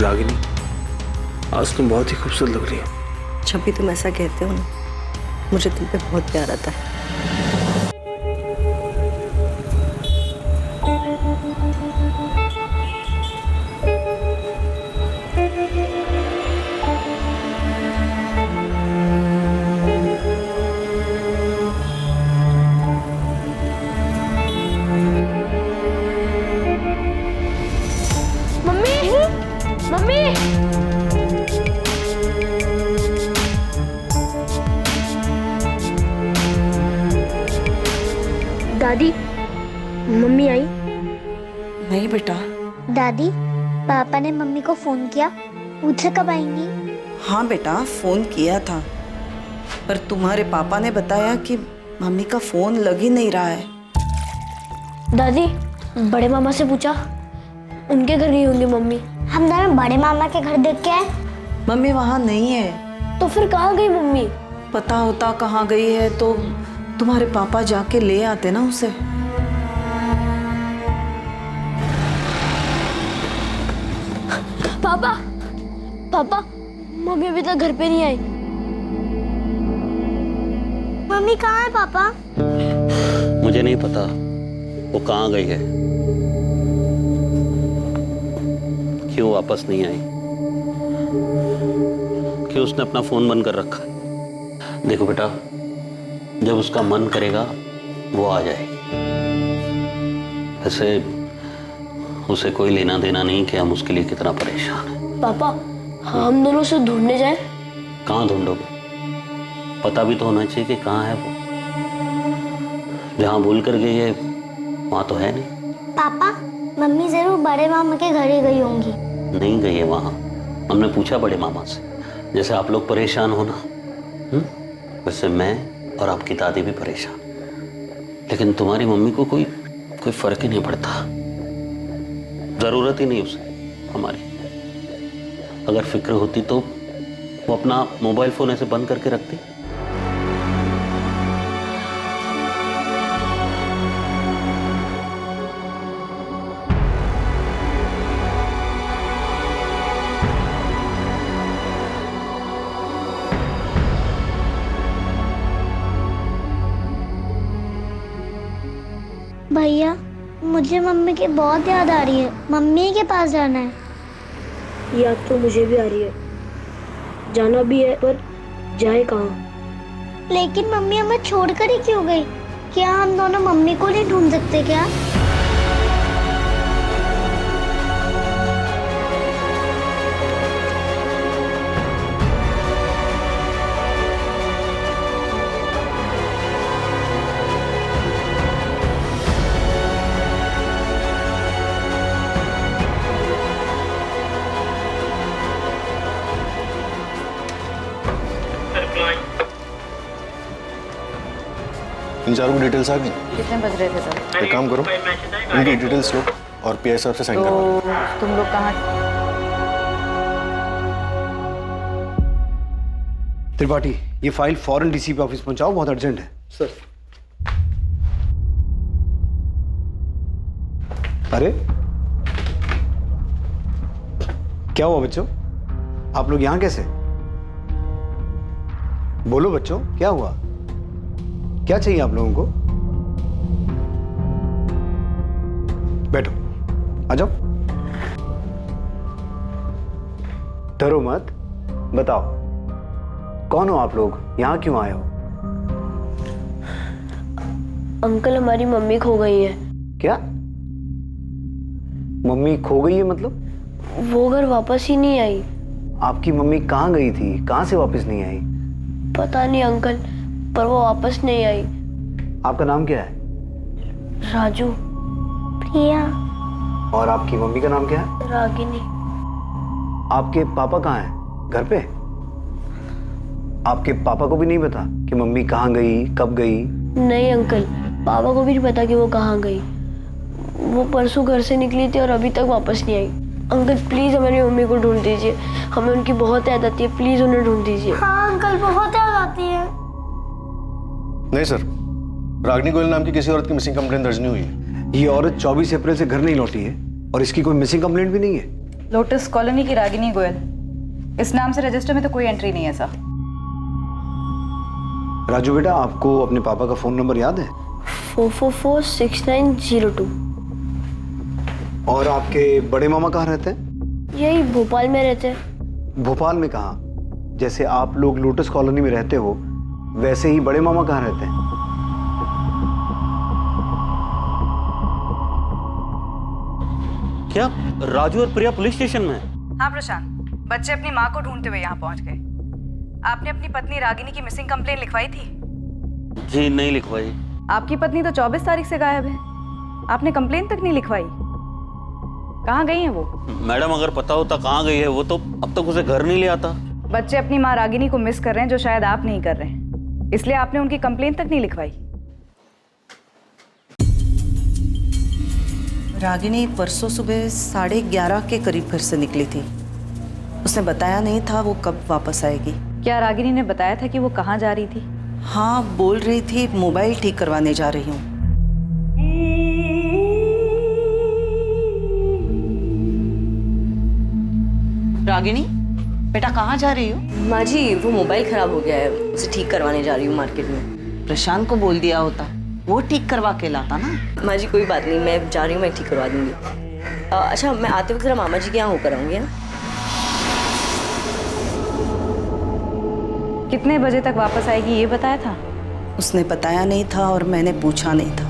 रागिनी, आज तुम बहुत ही खूबसूरत लग रही हो। जब भी तुम ऐसा कहते हो ना, मुझे तुम पे बहुत प्यार आता है। मम्मी! दादी, मम्मी आई? नहीं बेटा। दादी, पापा ने मम्मी को फोन किया, पूछा कब आएंगी? हाँ बेटा, फोन किया था, पर तुम्हारे पापा ने बताया कि मम्मी का फोन लग ही नहीं रहा है। दादी, बड़े मामा से पूछा, उनके घर नहीं होंगे मम्मी। हम दोनों बड़े मामा के घर देख के आए। मम्मी वहाँ नहीं है। तो फिर कहाँ गई मम्मी? पता होता कहाँ गई है तो तुम्हारे पापा जाके ले आते ना उसे। पापा, पापा, मम्मी अभी तक घर पे नहीं आई। मम्मी कहाँ है पापा? मुझे नहीं पता वो कहाँ गई है, क्यों वापस नहीं आई, क्यों उसने अपना फोन बंद कर रखा है। देखो बेटा, जब उसका मन करेगा वो आ जाएगी। ऐसे उसे कोई लेना देना नहीं कि हम उसके लिए कितना परेशान हैं। पापा, हम दोनों से ढूंढने जाएं? कहाँ ढूंढोगे? पता भी तो होना चाहिए कि कहाँ है वो। जहाँ भूल कर गई है वहाँ तो है नहीं। पापा, मम्मी जरूर बड़े मामा के घर ही गई होंगी। नहीं गई है वहाँ। हमने पूछा बड़े मामा से, जैसे आप लोग परेशान हो ना, वैसे मैं और आपकी दादी भी परेशान। लेकिन तुम्हारी मम्मी को कोई फर्क ही नहीं पड़ता, जरूरत ही नहीं उसे हमारी। अगर फिक्र होती तो वो अपना मोबाइल फोन ऐसे बंद करके रखती। भैया, मुझे मम्मी की बहुत याद आ रही है। मम्मी के पास जाना है। याद तो मुझे भी आ रही है, जाना भी है, पर जाए कहाँ? लेकिन मम्मी हमें छोड़कर ही क्यों गई? क्या हम दोनों मम्मी को नहीं ढूंढ सकते क्या? इन चारों की डिटेल्स आ गई। कितने बज रहे थे तब? एक काम करो, इनकी डिटेल्स लो और पीआई साहब से साइन करवा दो। तो तुम लोग कहाँ? त्रिपाठी, ये फाइल फौरन डीसीपी ऑफिस पहुंचाओ, बहुत अर्जेंट है। सर। अरे क्या हुआ बच्चों, आप लोग यहां कैसे? बोलो बच्चों, क्या हुआ? क्या चाहिए आप लोगों को? बैठो, आ जाओ। डरो मत, बताओ कौन हो आप लोग, यहां क्यों आए हो? अंकल, हमारी मम्मी खो गई है। क्या मम्मी खो गई है? मतलब वो घर वापस ही नहीं आई। आपकी मम्मी कहाँ गई थी, कहाँ से वापस नहीं आई? पता नहीं अंकल, पर वो वापस नहीं आई। आपका नाम क्या है? राजू। प्रिया। और आपकी मम्मी का नाम क्या है? रागिनी। आपके पापा कहाँ हैं? घर पे? आपके पापा को भी नहीं पता कि मम्मी कहाँ गई, कब गई? नहीं अंकल, पापा को भी नहीं पता कि वो कहाँ गई। वो परसों घर से निकली थी और अभी तक वापस नहीं आई। अंकल प्लीज हमारी मम्मी को ढूंढ दीजिए, हमें उनकी बहुत याद आती है, प्लीज उन्हें ढूंढ दीजिए। हाँ अंकल, बहुत याद आती है। नहीं सर, रागिनी गोयल नाम की किसी औरत की मिसिंग कंप्लेंट दर्ज नहीं हुई है। ये औरत 24 अप्रैल से घर नहीं लौटी है और इसकी कोई मिसिंग कंप्लेंट भी नहीं है। लोटस कॉलोनी की रागिनी गोयल, इस नाम से रजिस्टर में तो कोई एंट्री नहीं है सर। राजू बेटा, आपको अपने पापा का फोन नंबर याद है? 4446902। और आपके बड़े मामा कहाँ रहते हैं? यही भोपाल में रहते हैं। भोपाल में कहाँ? जैसे आप लोग लोटस कॉलोनी में रहते हो, वैसे ही बड़े मामा कहाँ रहते हैं? क्या राजू और प्रिया पुलिस स्टेशन में है? हाँ प्रशांत, बच्चे अपनी माँ को ढूंढते हुए यहाँ पहुँच गए। आपने अपनी पत्नी रागिनी की मिसिंग कंप्लेन लिखवाई थी? जी नहीं लिखवाई। आपकी पत्नी तो 24 तारीख से गायब है, आपने कंप्लेन तक नहीं लिखवाई। कहाँ गई है वो? मैडम अगर पता होता कहाँ गई है वो तो अब तक उसे घर नहीं ले आता। बच्चे अपनी माँ रागिनी को मिस कर रहे हैं, जो शायद आप नहीं कर रहे हैं, इसलिए आपने उनकी कंप्लेन तक नहीं लिखवाई। रागिनी परसों सुबह 11:30 के करीब घर से निकली थी। उसने बताया नहीं था वो कब वापस आएगी। क्या रागिनी ने बताया था कि वो कहाँ जा रही थी? हाँ, बोल रही थी मोबाइल ठीक करवाने जा रही हूँ। रागिनी बेटा, कहाँ जा रही हो? माँ जी, वो मोबाइल खराब हो गया है, उसे ठीक करवाने जा रही हूँ मार्केट में। प्रशांत को बोल दिया होता, वो ठीक करवा के लाता ना। माँ जी कोई बात नहीं, मैं जा रही हूँ, मैं ठीक करवा दूंगी। अच्छा, मैं आते वक्त जरा मामा जी के यहाँ होकर आऊँगी। हाँ, कितने बजे तक वापस आएगी ये बताया था? उसने बताया नहीं था और मैंने पूछा नहीं था।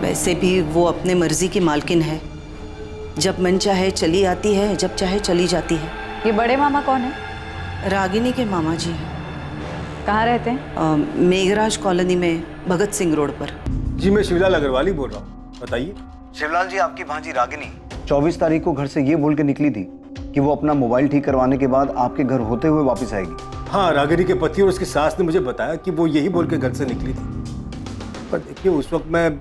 वैसे भी वो अपने मर्जी की मालकिन है, जब मन चाहे चली आती है, जब चाहे चली जाती है। ये बड़े मामा कौन है? रागिनी के मामा जी हैं। कहाँ रहते हैं? मेघराज कॉलोनी में, भगत सिंह रोड पर। जी मैं शिवलाल अग्रवाल ही बोल रहा हूँ, बताइए। शिवलाल जी, आपकी भांजी रागिनी 24 तारीख को घर से ये बोल के निकली थी कि वो अपना मोबाइल ठीक करवाने के बाद आपके घर होते हुए वापस आएगी। हाँ, रागिनी के पति और उसकी सास ने मुझे बताया कि वो यही बोल के घर से निकली थी। पर देखिए, उस वक्त मैं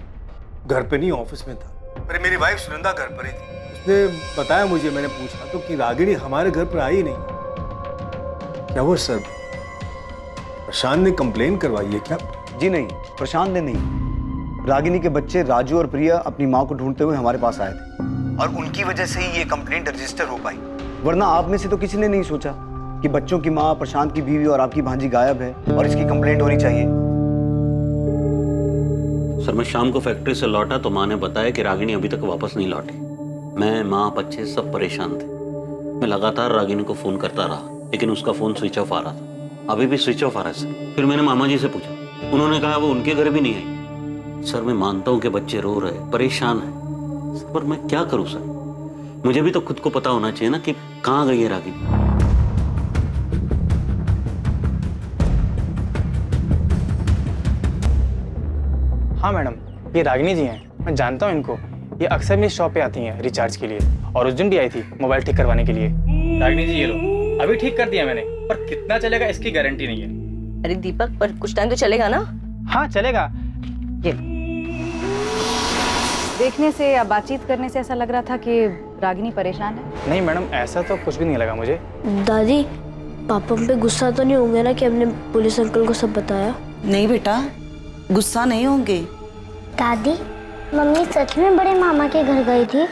घर पे नहीं, ऑफिस में था। पर मेरी वाइफ सुनंदा घर पर ही थी। उसने बताया मुझे, मैंने पूछा तो कि रागिनी हमारे घर पर आई नहीं। क्या वो सर प्रशांत ने कंप्लेन करवाई है क्या? जी नहीं, प्रशांत ने नहीं। रागिनी के बच्चे राजू और प्रिया अपनी माँ को ढूंढते हुए हमारे पास आए थे और उनकी वजह से ही ये कंप्लेंट रजिस्टर हो पाई। वरना आप में से तो किसी ने नहीं सोचा कि बच्चों की माँ, प्रशांत की बीवी और आपकी भांजी गायब है और इसकी कंप्लेंट होनी चाहिए। सर मैं शाम को फैक्ट्री से लौटा तो माँ ने बताया कि रागिनी अभी तक वापस नहीं लौटी। मैं, माँ, बच्चे सब परेशान थे। मैं लगातार रागिनी को फोन करता रहा, लेकिन उसका फोन स्विच ऑफ आ रहा था। अभी भी स्विच ऑफ आ रहा है सर। फिर मैंने मामा जी से पूछा, उन्होंने कहा वो उनके घर भी नहीं आई। सर मैं मानता हूँ कि बच्चे रो रहे, परेशान है सर, पर मैं क्या करूँ सर? मुझे भी तो खुद को पता होना चाहिए ना कि कहाँ गई है रागिनी। हाँ मैडम, ये रागिनी जी हैं, मैं जानता हूँ इनको। ये अक्सर मेरी शॉप पे आती हैं रिचार्ज के लिए, और उस दिन भी आई थी मोबाइल ठीक करवाने के लिए। रागिनी जी ये लो, अभी ठीक कर दिया मैंने, पर कितना चलेगा इसकी गारंटी नहीं है। अरे दीपक, पर कुछ टाइम तो चलेगा ना? हाँ चलेगा। ये देखने से या बातचीत करने से ऐसा लग रहा था कि रागिनी परेशान है। नहीं मैडम, ऐसा तो कुछ भी नहीं लगा मुझे। दादी, पापा हम पे गुस्सा तो नहीं होंगे ना कि हमने पुलिस अंकल को सब बताया? नहीं बेटा, गुस्सा नहीं होंगे। दादी, मम्मी सच में बड़े मामा के घर गई थी?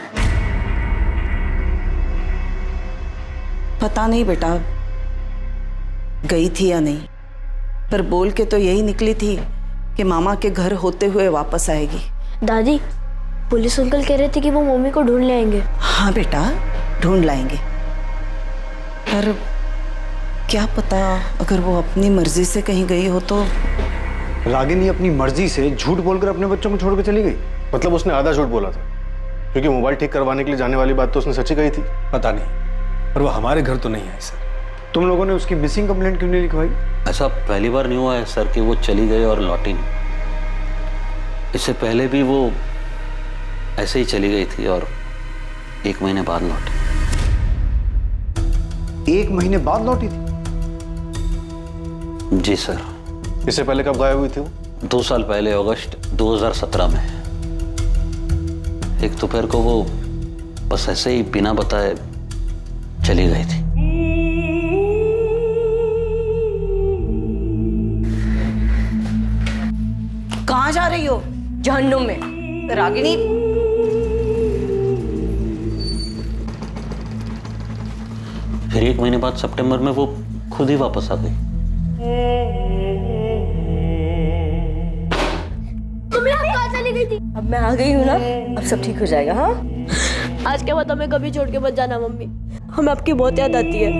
पता नहीं बेटा गई थी या नहीं, पर बोल के तो यही निकली थी कि मामा के घर होते हुए वापस आएगी। दादी, पुलिस अंकल कह रहे थे कि वो मम्मी को ढूंढ ले आएंगे। हाँ बेटा, ढूंढ लाएंगे, पर क्या पता अगर वो अपनी मर्जी से कहीं गई हो तो। रागिनी अपनी मर्जी से झूठ बोलकर अपने बच्चों को छोड़कर चली गई? मतलब उसने आधा झूठ बोला था, क्योंकि मोबाइल ठीक करवाने के लिए जाने वाली बात तो उसने सच्ची कही थी। पता नहीं, पर वो हमारे घर तो नहीं आई सर। तुम लोगों ने उसकी मिसिंग कंप्लेंट क्यों नहीं लिखवाई? ऐसा पहली बार नहीं हुआ है सर कि वो चली गई और लौटी नहीं। इससे पहले भी वो ऐसे ही चली गई थी और 1 महीने बाद लौटी। 1 महीने बाद लौटी थी? जी सर। इससे पहले कब गायब हुई थी वो? 2 साल पहले, अगस्त 2017 में। एक दोपहर को वो बस ऐसे ही बिना बताए चली गई थी। कहाँ जा रही हो? जहन्नुम में। रागिनी, फिर 1 महीने बाद सितंबर में वो खुद ही वापस आ गई। अब मैं आ गई हूँ ना, अब सब ठीक हो जाएगा। हाँ, आज के बाद हमें कभी छोड़ के मत जाना मम्मी, हमें आपकी बहुत याद आती है।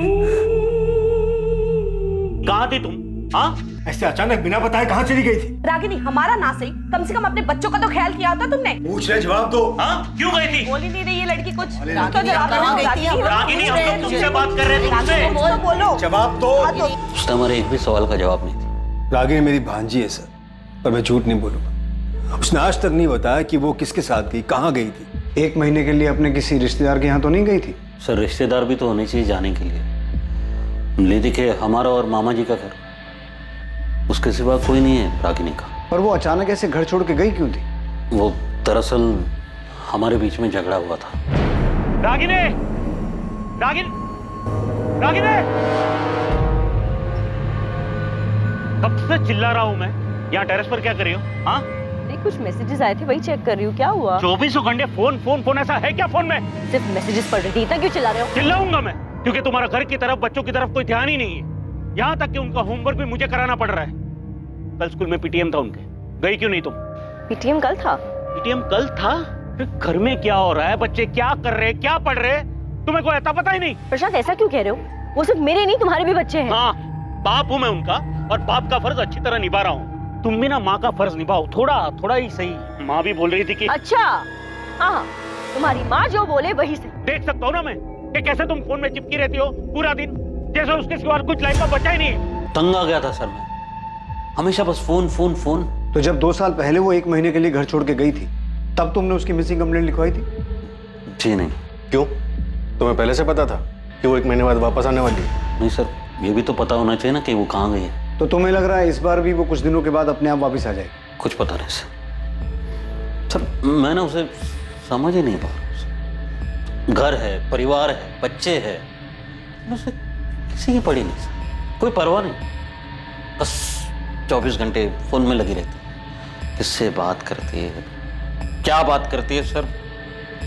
कहाँ थी तुम? हाँ, ऐसे अचानक बिना बताए कहाँ चली गई थी? रागिनी, हमारा ना सही, कम से कम अपने बच्चों का तो ख्याल किया होता तुमने। पूछ रहे, जवाब दो। हाँ, क्यों गई थी? बोल ही नहीं रही ये लड़की कुछ। रागिनी, आप कहाँ गई थी? रागिनी, हम लोग तुमसे बात कर रहे हैं, तुमसे। बोलो। जवाब दो। उसने हमारे एक भी सवाल का जवाब नहीं दिया। रागिनी मेरी भांजी है सर, पर मैं झूठ नहीं बोलूंगा। उसने आज तक नहीं बताया कि वो किसके साथ गई, कहाँ गई थी। 1 महीने के लिए अपने किसी रिश्तेदार के यहाँ तो नहीं गई थी? सर, रिश्तेदार भी तो होने चाहिए जाने के लिए। ले दिखे हमारा और मामा जी का घर, उसके सिवा कोई नहीं है रागिनी का। पर वो अचानक ऐसे घर छोड़ के गई क्यों थी? वो दरअसल हमारे बीच में झगड़ा हुआ था। रागिनी, रागिनी, रागिनी! कब से चिल्ला रहा हूं मैं? यहाँ टेरेस पर क्या कर रही हो? हाँ, नहीं, कुछ मैसेजेस आए थे, वही चेक कर रही हूँ। क्या हुआ? 24 घंटे फोन फोन फोन, ऐसा है क्या फोन में? सिर्फ मैसेजेस पढ़ रही थी, इतना क्यों चिल्ला रहे हो? चिल्लाऊंगा मैं, क्योंकि तुम्हारा घर की तरफ, बच्चों की तरफ कोई ध्यान ही नहीं है। यहाँ तक कि उनका होमवर्क भी मुझे कराना पड़ रहा है। कल स्कूल में पीटीएम था उनके, गई क्यों नहीं तुम? पीटीएम कल था? पीटीएम कल था? फिर घर में क्या हो रहा है, बच्चे क्या कर रहे हैं, क्या पढ़ रहे हैं, तुम्हें कोई आता पता ही नहीं? प्रशांत, ऐसा क्यों कह रहे हो? वो सिर्फ मेरे नहीं, तुम्हारे भी बच्चे हैं। हाँ, बाप हूं मैं उनका, और बाप का फर्ज अच्छी तरह निभा रहा हूँ। तुम भी ना माँ का फर्ज निभाओ, थोड़ा थोड़ा ही सही। माँ भी बोल रही थी कि अच्छा, हाँ, तुम्हारी माँ जो बोले वही सही। देख सकता हूँ ना मैं कि कैसे तुम फोन में चिपकी रहती हो पूरा दिन, जैसे उसके सिवा कुछ लाइफ का बचा ही नहीं है। तंग आ गया था सर मैं, हमेशा बस फोन फोन फोन। तो जब 2 साल पहले वो 1 महीने के लिए घर छोड़ के गई थी, तब तुमने उसकी मिसिंग कंप्लेंट लिखवाई थी? जी नहीं। क्यों? तुम्हें पहले से पता था कि वो 1 महीने बाद वापस आने वाली है? नहीं सर, ये भी तो पता होना चाहिए ना कि वो कहाँ गई है। तो तुम्हें लग रहा है इस बार भी वो कुछ दिनों के बाद अपने आप वापस आ जाएगी? कुछ पता नहीं सर, मैं ना उसे समझ ही नहीं पा रहा। घर है, परिवार है, बच्चे हैं, उसे किसी की पड़ी नहीं सर, कोई परवाह नहीं। बस 24 घंटे फोन में लगी रहती है। किससे बात करती है, क्या बात करती है सर,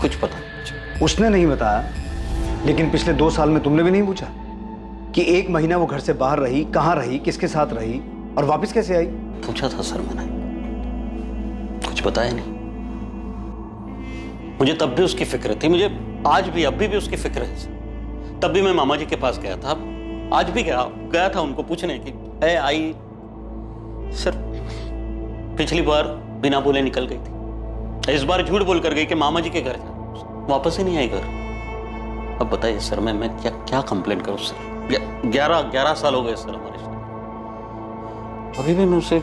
कुछ पता नहीं। उसने नहीं बताया, लेकिन पिछले 2 साल में तुमने भी नहीं पूछा कि 1 महीना वो घर से बाहर रही, कहाँ रही, किसके साथ रही और वापस कैसे आई? पूछा था सर मैंने, कुछ बताया नहीं। मुझे तब भी उसकी फिक्र थी, मुझे आज भी, अभी भी उसकी फिक्र है। तब भी मैं मामा जी के पास गया था, आज भी गया था उनको पूछने की है आई। सर, पिछली बार बिना बोले निकल गई थी, इस बार झूठ बोल कर गई कि मामा जी के घर था, वापस ही नहीं आई घर। अब बताइए सर, मैं क्या कंप्लेंट करूं सर? 11 साल हो गए सर हमारे साथ, अभी भी मैं उसे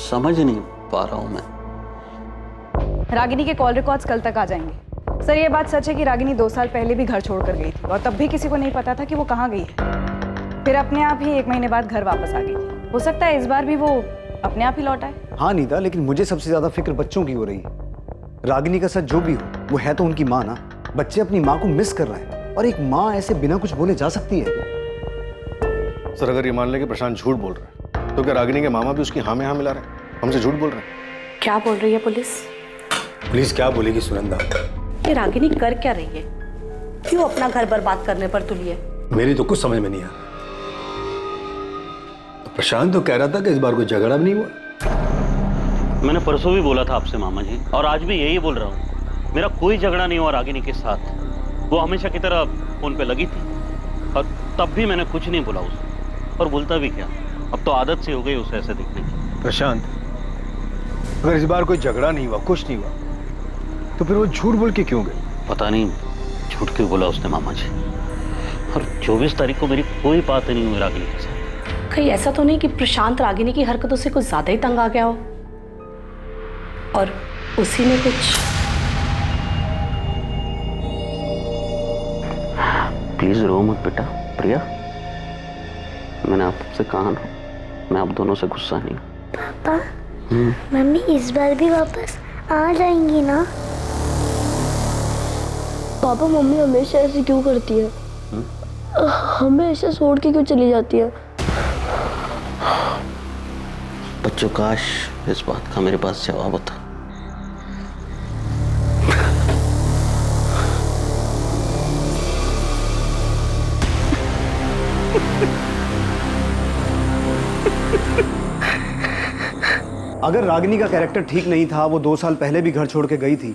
समझ नहीं पा रहा हूं मैं। रागिनी के कॉल रिकॉर्ड्स कल तक आ जाएंगे। सर, ये बात सच है कि रागिनी 2 साल पहले भी घर छोड़कर गई थी और तब भी किसी को नहीं पता था कि वो कहाँ गई है। फिर अपने आप ही 1 महीने बाद घर वापस आ गई थी। हो सकता है इस बार भी वो अपने आप ही लौट आए। हाँ नीता, लेकिन मुझे सबसे ज्यादा फिक्र बच्चों की हो रही है। रागिनी का सच जो भी हो, वो है तो उनकी माँ ना। बच्चे अपनी माँ को मिस कर रहे हैं, और एक माँ ऐसे बिना कुछ बोले जा सकती है? सर, अगर ये मान ले कि प्रशांत झूठ बोल रहा है, तो क्या रागिनी के मामा भी उसकी हाँ में हाँ मिला रहे हैं, हमसे झूठ बोल रहे हैं? क्या बोल रही है पुलिस? पुलिस क्या बोलेगी सुनंदा? ये रागिनी कर क्या रही है? क्यों अपना घर बर्बाद करने पर तुली है? मेरी तो कुछ समझ में नहीं आ रहा। प्रशांत तो कह रहा था कि इस बार कोई झगड़ा भी नहीं हुआ। मैंने परसों भी बोला था आपसे मामा जी, और आज भी यही बोल रहा हूँ, मेरा कोई झगड़ा नहीं हुआ रागिनी के साथ। वो हमेशा की तरह फोन पे लगी थी, और तब भी मैंने कुछ नहीं बोला उसे, और बोलता भी क्या, अब तो आदत सी हो गई उसे ऐसे दिखने की। प्रशांत, अगर इस बार कोई झगड़ा नहीं हुआ, कुछ नहीं हुआ, तो फिर वो झूठ बोल के क्यों गई? पता नहीं झूठ क्यों बोला उसने मामा जी। और 24 तारीख को मेरी कोई बात नहीं हुई रागिनी के साथ। कहीं ऐसा तो नहीं कि प्रशांत रागिनी की हरकतों से कुछ ज्यादा ही तंग आ गया हो और उसी ने कुछ? प्लीज रो मत बेटा। प्रिया, मैंने आपसे कहा ना, मैं आप दोनों से गुस्सा नहीं हूं। पापा, मम्मी इस बार भी वापस आ जाएंगी ना? पापा, मम्मी हमेशा ऐसे क्यों करती है? हमेशा छोड़ के क्यों चली जाती है? बच्चों, काश इस बात का मेरे पास जवाब होता। अगर रागिनी का कैरेक्टर ठीक नहीं था, वो 2 साल पहले भी घर छोड़ के गई थी,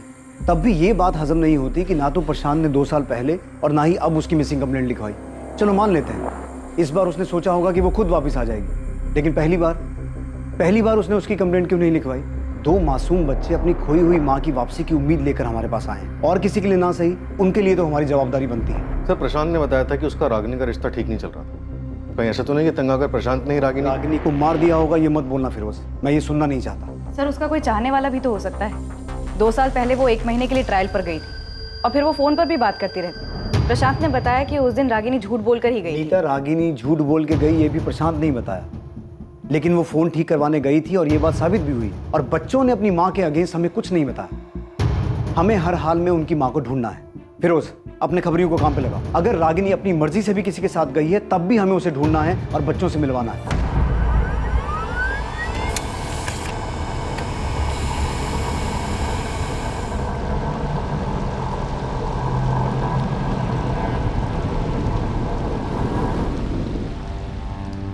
तब भी ये बात हजम नहीं होती कि ना तो प्रशांत ने 2 साल पहले और ना ही अब उसकी मिसिंग कंप्लेंट लिखवाई। चलो मान लेते हैं, इस बार उसने सोचा होगा कि वो खुद वापस आ जाएगी, लेकिन पहली बार उसने उसकी कंप्लेंट क्यों नहीं लिखवाई? 2 मासूम बच्चे अपनी खोई हुई माँ की वापसी की उम्मीद लेकर हमारे पास आए, और किसी के लिए ना सही, उनके लिए तो हमारी जवाबदारी बनती है। सर, प्रशांत ने बताया था कि उसका रागिनी का रिश्ता ठीक नहीं चल रहा था। कहीं ऐसा तो नहीं कि तंग आकर प्रशांत ने रागिनी को मार दिया होगा? ये मत बोलना फिरोज, मैं ये सुनना नहीं चाहता। सर, उसका कोई चाहने वाला भी तो हो सकता है। 2 साल पहले वो 1 महीने के लिए ट्रायल पर गई थी और फिर वो फोन पर भी बात करती रहती। प्रशांत ने बताया कि उस दिन रागिनी झूठ बोलकर ही गई थी। रागिनी झूठ बोल के गई ये भी प्रशांत नहीं बताया, लेकिन वो फोन ठीक करवाने गई थी और ये बात साबित भी हुई। और बच्चों ने अपनी माँ के अगेंस्ट हमें कुछ नहीं बताया। हमें हर हाल में उनकी माँ को ढूंढना है। फिरोज, अपने खबरियों को काम पे लगाओ। अगर रागिनी अपनी मर्जी से भी किसी के साथ गई है, तब भी हमें उसे ढूंढना है और बच्चों से मिलवाना है।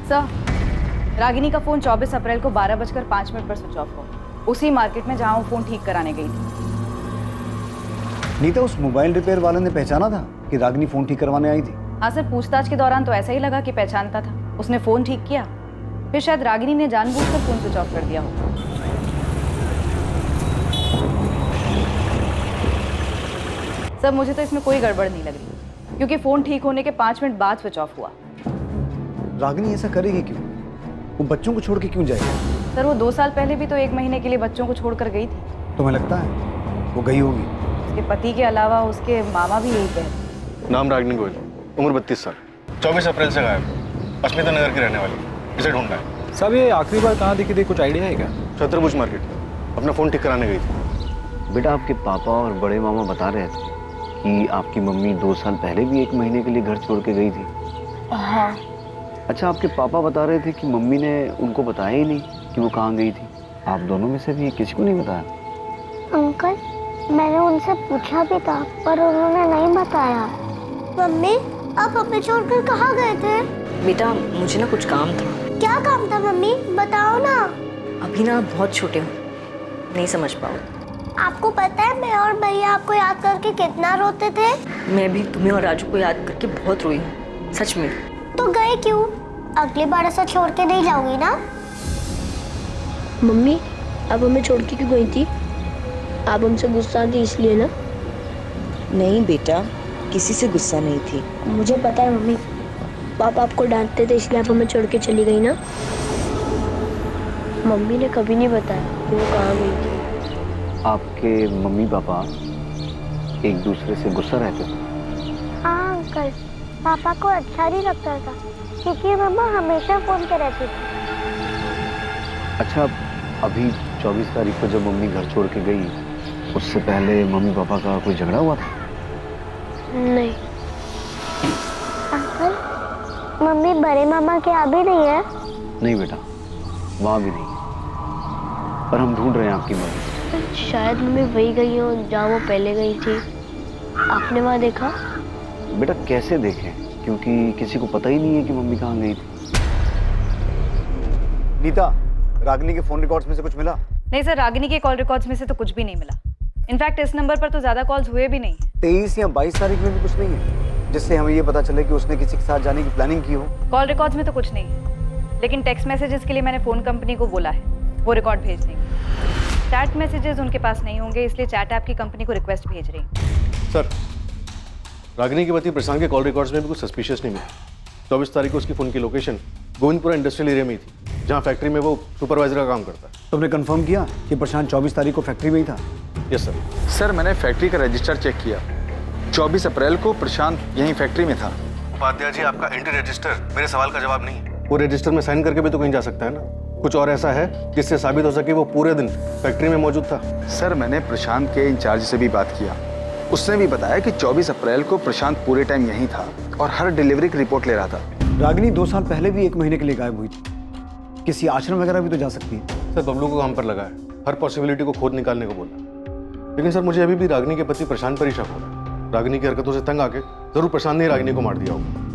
सर, रागिनी का फोन 24 अप्रैल को 12:05 पर स्विच ऑफ हुआ, उसी मार्केट में जहां वो फोन ठीक कराने गई थी। नीता, उस मोबाइल रिपेयर वाले ने पहचाना था कि रागिनी फोन ठीक करवाने आई थी? हाँ सर, पूछताछ के दौरान तो ऐसा ही लगा कि पहचानता था। उसने फोन ठीक किया, फिर शायद रागिनी ने जानबूझकर फोन स्विच ऑफ कर दिया होगा। सर, मुझे तो इसमें कोई गड़बड़ नहीं लग रही, क्योंकि फोन ठीक होने के 5 मिनट बाद स्विच ऑफ हुआ। रागिनी ऐसा करेगी क्यों? वो बच्चों को छोड़ के क्यों जाएगी? सर, वो 2 साल पहले भी तो 1 महीने के लिए बच्चों को छोड़कर गई थी। तुम्हें लगता है वो गई होगी? उसके पति के अलावा उसके मामा भी यही कहते। नाम रागिनी गोयल, उम्र 32 साल, 24 अप्रैल से गायब, अस्मिता नगर की रहने वाली। इसे ढूंढना है। साहब, ये आखिरी बार कहाँ दिखी थी, कुछ आइडिया है क्या? छतरपुर मार्केट, अपना फ़ोन ठीक कराने गई थी। बेटा, आपके पापा और बड़े मामा बता रहे थे कि आपकी मम्मी 2 साल पहले भी 1 महीने के लिए घर छोड़ के गई थी। हाँ। अच्छा, आपके पापा बता रहे थे कि मम्मी ने उनको बताया ही नहीं कि वो कहाँ गई थी। आप दोनों में से भी किसी को नहीं बताया? अंकल, मैंने उनसे पूछा भी था, पर उन्होंने नहीं बताया। मम्मी, आप हमें छोड़कर कहाँ गए थे? बेटा, मुझे ना कुछ काम था। क्या काम था मम्मी, बताओ ना। अभी ना आप बहुत छोटे हो, नहीं समझ पाओ। आपको पता है मैं और भैया आपको याद करके कितना रोते थे? मैं भी तुम्हें और राजू को याद करके बहुत रोई हूँ, सच में। तो गए क्यों? अगली बार ऐसा छोड़ के नहीं जाऊंगी ना। मम्मी, आप हमें छोड़ के क्यों गई थी? आप हमसे गुस्सा थी इसलिए ना? नहीं बेटा, किसी से गुस्सा नहीं थी। मुझे पता है मम्मी, पापा आपको डांटते थे इसलिए आप हमें छोड़ के चली गई ना। मम्मी ने कभी नहीं बताया कि वो कहाँ गई थी। आपके मम्मी पापा एक दूसरे से गुस्सा रहते थे? हाँ अंकल, पापा को अच्छा नहीं लगता था क्योंकि मम्मा हमेशा फोन पे रहती थी। अच्छा, अभी 24 तारीख को जब मम्मी घर छोड़ के गई, उससे पहले मम्मी पापा का कोई झगड़ा हुआ था? नहीं। अंकल, मम्मी बड़े मामा के यहाँ भी नहीं है? नहीं बेटा, वहाँ भी नहीं, पर हम ढूंढ रहे हैं आपकी मम्मी। शायद मम्मी वही गई हो जहाँ वो पहले गई थी। आपने वहाँ देखा? बेटा, कैसे देखें, क्योंकि किसी को पता ही नहीं है कि मम्मी कहाँ गई थी। नीता, रागिनी के फोन रिकॉर्ड्स में से कुछ मिला? नहीं सर, रागिनी के कॉल रिकॉर्ड्स में से तो कुछ भी नहीं मिला। इनफैक्ट इस नंबर पर तो ज्यादा कॉल्स हुए भी नहीं। 23 या 22 तारीख में भी कुछ नहीं है जिससे हमें ये पता चले कि उसने किसी के साथ जाने की प्लानिंग की हो? कॉल रिकॉर्ड्स में तो कुछ नहीं है, लेकिन टेक्स्ट मैसेजेस के लिए मैंने फोन कंपनी को बोला है, वो रिकॉर्ड भेज देंगे। चैट मैसेजेस उनके पास नहीं होंगे, इसलिए चैट ऐप की कंपनी को रिक्वेस्ट भेज रही है। सर, रागिनी के पति प्रशांत के कॉल रिकॉर्ड्स में भी कुछ सस्पिशियस नहीं मिला। 24 तारीख को उसकी फ़ोन की लोकेशन गोविंदपुरा इंडस्ट्रियल एरिया में ही थी, जहाँ फैक्ट्री में वो सुपरवाइजर का काम करता है। तुमने कंफर्म किया कि प्रशांत 24 तारीख को फैक्ट्री में ही था? Yes sir. सर, मैंने फैक्ट्री का रजिस्टर चेक किया, 24 अप्रैल को प्रशांत यहीं फैक्ट्री में था। उपाध्याय जी, आपका एंट्री रजिस्टर मेरे सवाल का जवाब नहीं है। वो रजिस्टर में साइन करके भी तो कहीं जा सकता है ना। कुछ और ऐसा है जिससे साबित हो सके वो पूरे दिन फैक्ट्री में मौजूद था? सर, मैंने प्रशांत के इंचार्ज से भी बात किया, उसने भी बताया कि 24 अप्रैल को प्रशांत पूरे टाइम यहीं था और हर डिलीवरी की रिपोर्ट ले रहा था। रागिनी 2 साल पहले भी 1 महीने के लिए गायब हुई थी, किसी आश्रम वगैरह भी तो जा सकती है। सर, बबलू को काम पर लगा है, हर पॉसिबिलिटी को खोद निकालने को बोला। लेकिन सर, मुझे अभी भी रागिनी के पति प्रशांत पर ही शक हो रहा है। रागिनी की हरकतों से तंग आके जरूर प्रशांत ने रागिनी को मार दिया होगा।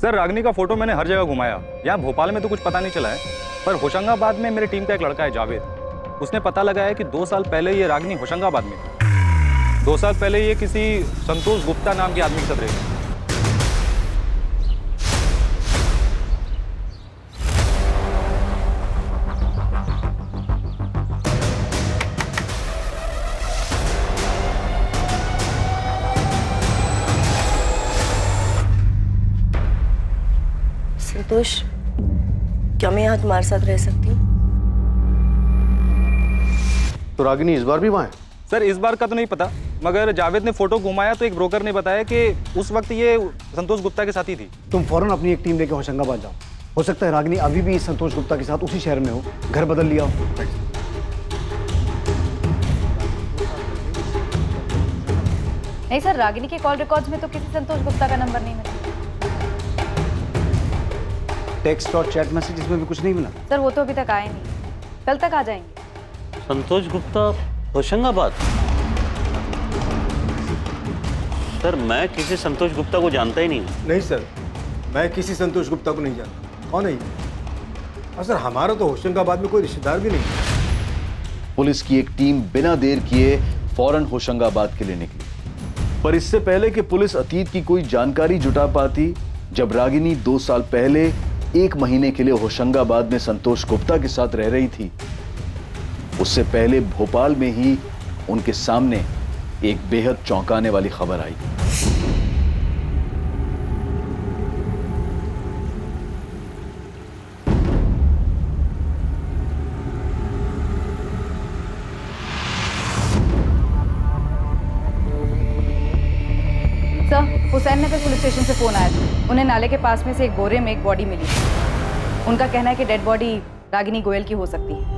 सर रागिनी का फोटो मैंने हर जगह घुमाया, यहाँ भोपाल में तो कुछ पता नहीं चला है, पर होशंगाबाद में मेरी टीम का एक लड़का है जावेद, उसने पता लगाया कि 2 साल पहले ये रागिनी होशंगाबाद में थी। 2 साल पहले ये किसी संतोष गुप्ता नाम के आदमी के साथ रही। संतोष, क्या मैं यहाँ तुम्हारे साथ रह सकती हूँ? तो रागिनी इस बार भी वहाँ है? सर इस बार का तो नहीं पता, मगर जावेद ने फोटो घुमाया तो एक ब्रोकर ने बताया कि उस वक्त ये संतोष गुप्ता के साथ ही थी। तुम फौरन अपनी एक टीम लेकर होशंगाबाद जाओ। हो सकता है रागिनी अभी भी संतोष गुप्ता के साथ उसी शहर में हो, घर बदल लिया हो। नहीं सर, रागिनी के कॉल रिकॉर्ड्स में तो किसी संतोष गुप्ता का नंबर नहीं मिला। टेक्स्ट और चैट मैसेजेस में भी कुछ नहीं मिला? सर वो तो अभी तक आए नहीं, कल तक आ जाएंगे। संतोष गुप्ता होशंगाबाद? सर मैं किसी संतोष गुप्ता को जानता ही नहीं हूँ। नहीं सर, मैं किसी संतोष गुप्ता को नहीं जानता। कौन है ये? और सर हमारा तो होशंगाबाद में कोई रिश्तेदार भी नहीं। पुलिस की एक टीम बिना देर किए फौरन होशंगाबाद के लिए निकली, पर इससे पहले कि पुलिस अतीत की कोई जानकारी जुटा पाती, जब रागिनी 2 साल पहले 1 महीने के लिए होशंगाबाद में संतोष गुप्ता के साथ रह रही थी, उससे पहले भोपाल में ही उनके सामने एक बेहद चौंकाने वाली खबर आई। सर, हुसैन नगर पुलिस स्टेशन से फोन आया था, उन्हें नाले के पास में से एक बोरे में एक बॉडी मिली। उनका कहना है कि डेड बॉडी रागिनी गोयल की हो सकती है।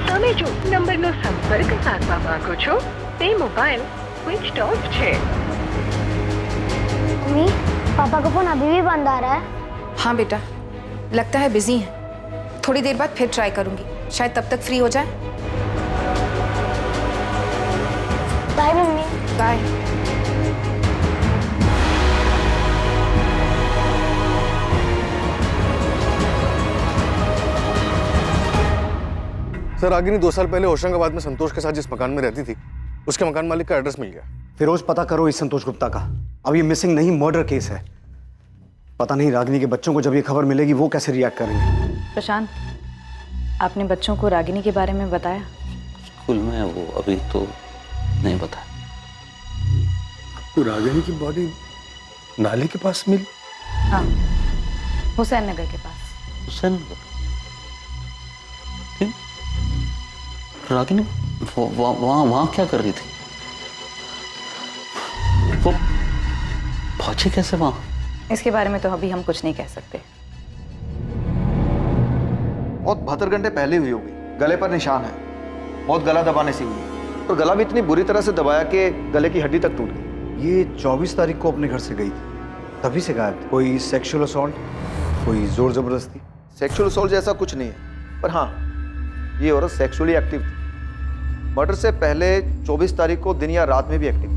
તમે જો નંબરનો સંપર્ક સાધવા માંગો છો તે મોબાઈલ સ્વિચ ઓફ છે। मम्मी, पापा का फोन अभी भी बंद आ रहा है। हाँ बेटा, लगता है बिजी हैं। थोड़ी देर बाद फिर ट्राई करूंगी, शायद तब तक फ्री हो जाए। Bye mummy. Bye. Sir Ragini 2 साल पहले होशंगाबाद में संतोष के साथ जिस मकान में रहती थी, उसके मकान मालिक का एड्रेस मिल गया। फिरोज, पता करो इस संतोष गुप्ता का। अब ये मिसिंग नहीं, मर्डर केस है। पता नहीं रागिनी के बच्चों को जब ये खबर मिलेगी वो कैसे रिएक्ट करेंगे। प्रशांत, आपने बच्चों को रागिनी के बारे में बताया? स्कूल में वो अभी तो नहीं बताया। तो रागिनी की बॉडी नाले के पास मिली? हाँ, हुसैन नगर के पास। हुसैन नगर? रागिनी वहाँ क्या कर रही थी? वो पहुंची कैसे वहाँ? इसके बारे में तो अभी हम कुछ नहीं कह सकते। मौत 72 घंटे पहले हुई होगी। गले पर निशान है, मौत गला दबाने से हुई, और गला भी इतनी बुरी तरह से दबाया कि गले की हड्डी तक टूट गई। ये 24 तारीख को अपने घर से गई थी, तभी से गायब थी। कोई सेक्सुअल असॉल्ट, कोई जोर जबरदस्ती? सेक्सुअल असॉल्ट जैसा कुछ नहीं है, पर हाँ ये औरत सेक्सुअली एक्टिव थी। मर्डर से पहले 24 तारीख को दिन या रात में भी एक्टिव थी।